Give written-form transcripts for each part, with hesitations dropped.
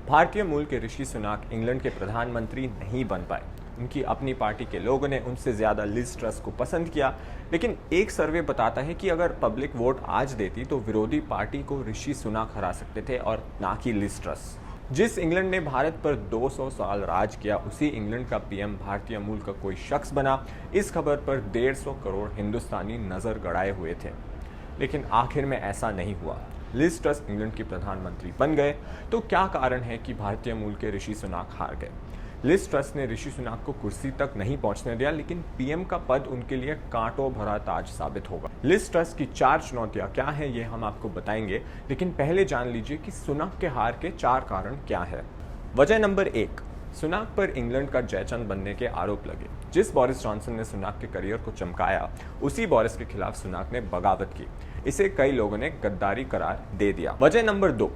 भारतीय मूल के ऋषि सुनाक इंग्लैंड के प्रधानमंत्री नहीं बन पाए। उनकी अपनी पार्टी के लोगों ने उनसे ज़्यादा लिज ट्रस को पसंद किया, लेकिन एक सर्वे बताता है कि अगर पब्लिक वोट आज देती तो विरोधी पार्टी को ऋषि सुनाक हरा सकते थे और ना कि लिज ट्रस। जिस इंग्लैंड ने भारत पर 200 साल राज किया, उसी इंग्लैंड का पीएम भारतीय मूल का कोई शख्स बना। इस खबर पर 150 करोड़ हिंदुस्तानी नज़र गड़ाए हुए थे, लेकिन आखिर में ऐसा नहीं हुआ। लिज ट्रस इंग्लैंड की प्रधानमंत्री बन गए। तो क्या कारण है कि भारतीय मूल के ऋषि सुनाक हार गए? लिज ट्रस ने ऋषि सुनाक को कुर्सी तक नहीं पहुंचने दिया, लेकिन पीएम का पद उनके लिए कांटों भरा ताज साबित होगा। लिज ट्रस की 4 चुनौतियां क्या हैं, ये हम आपको बताएंगे, लेकिन पहले जान लीजिए कि सुनाक के हार के 4 कारण क्या है। वजह नंबर 1, सुनाक पर इंग्लैंड का जयचंद बनने के आरोप लगे। जिस बोरिस जॉनसन ने सुनाक के करियर को चमकाया, उसी बोरिस के खिलाफ सुनाक ने बगावत की। इसे कई लोगों ने गद्दारी करार दे दिया। वजह नंबर 2,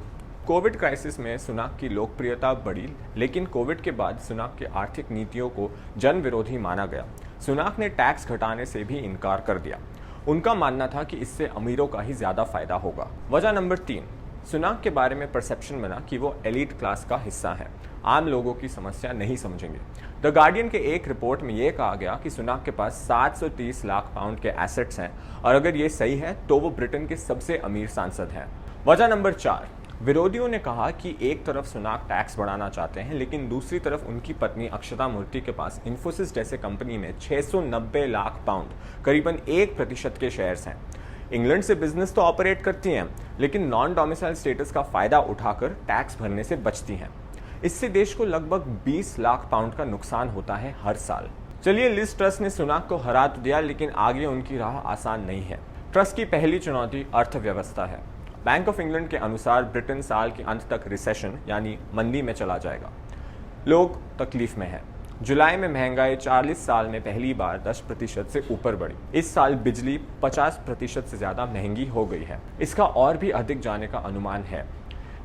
कोविड क्राइसिस में सुनाक की लोकप्रियता बढ़ी, लेकिन कोविड के बाद सुनाक की आर्थिक नीतियों को जन विरोधी माना गया। सुनाक ने टैक्स घटाने से भी इनकार कर दिया। उनका मानना था कि इससे अमीरों का ही ज्यादा फायदा होगा। वजह नंबर 3, सुनाक के बारे में परसेप्शन बना कि वो एलीट क्लास का हिस्सा है, आम लोगों की समस्या नहीं समझेंगे। द गार्डियन के एक रिपोर्ट में यह कहा गया कि सुनाक के पास 730 लाख पाउंड के एसेट्स हैं, और अगर ये सही है तो वो ब्रिटेन के सबसे अमीर सांसद हैं। वजह नंबर 4, विरोधियों ने कहा कि एक तरफ सुनाक टैक्स बढ़ाना चाहते हैं, लेकिन दूसरी तरफ उनकी पत्नी अक्षता मूर्ति के पास इन्फोसिस जैसे कंपनी में 690 लाख पाउंड, करीबन 1% के शेयर्स हैं। इंग्लैंड से बिजनेस तो ऑपरेट करती हैं, लेकिन नॉन डोमिसाइल स्टेटस का फायदा उठाकर टैक्स भरने से बचती हैं। इससे देश को लगभग 20 लाख पाउंड का नुकसान होता है हर साल। चलिए, लिज ट्रस ने सुनाक को हरा तो दिया, लेकिन आगे उनकी राह आसान नहीं है। ट्रस की पहली चुनौती अर्थव्यवस्था है। बैंक ऑफ इंग्लैंड के अनुसार ब्रिटेन साल के अंत तक रिसेशन यानी मंदी में चला जाएगा। लोग तकलीफ में हैं। जुलाई में महंगाई 40 साल में पहली बार 10% से ऊपर बढ़ी। इस साल बिजली 50% से ज्यादा महंगी हो गई है। इसका और भी अधिक जाने का अनुमान है।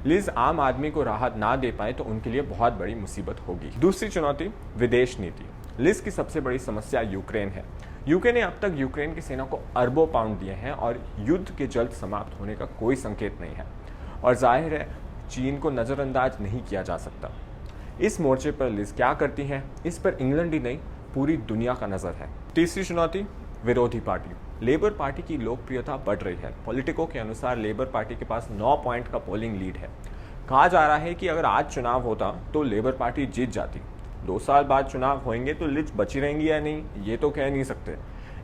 लिज आम आदमी को राहत ना दे पाए तो उनके लिए बहुत बड़ी मुसीबत होगी। दूसरी चुनौती विदेश नीति। लिज की सबसे बड़ी समस्या यूक्रेन है। यूके ने अब तक यूक्रेन की सेना को अरबों पाउंड दिए हैं और युद्ध के जल्द समाप्त होने का कोई संकेत नहीं है, और जाहिर है चीन को नज़रअंदाज नहीं किया जा सकता। इस मोर्चे पर लिज क्या करती हैं, इस पर इंग्लैंड ही नहीं पूरी दुनिया का नज़र है। तीसरी चुनौती विरोधी पार्टी। लेबर पार्टी की लोकप्रियता बढ़ रही है। पॉलिटिको के अनुसार लेबर पार्टी के पास 9 पॉइंट का पोलिंग लीड है। कहा जा रहा है कि अगर आज चुनाव होता तो लेबर पार्टी जीत जाती। 2 साल बाद चुनाव होंगे तो लिज बची रहेंगी या नहीं, ये तो कह नहीं सकते।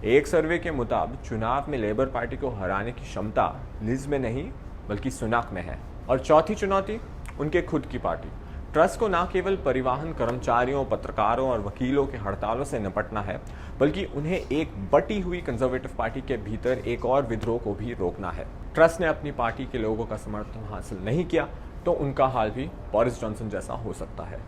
एक सर्वे के मुताबिक चुनाव में लेबर पार्टी को हराने की क्षमता लिज में नहीं बल्कि सुनाक में है। और चौथी चुनौती उनके खुद की पार्टी। ट्रस को न केवल परिवहन कर्मचारियों, पत्रकारों और वकीलों के हड़तालों से निपटना है, बल्कि उन्हें एक बटी हुई कंजर्वेटिव पार्टी के भीतर एक और विद्रोह को भी रोकना है। ट्रस ने अपनी पार्टी के लोगों का समर्थन हासिल नहीं किया तो उनका हाल भी बोरिस जॉनसन जैसा हो सकता है।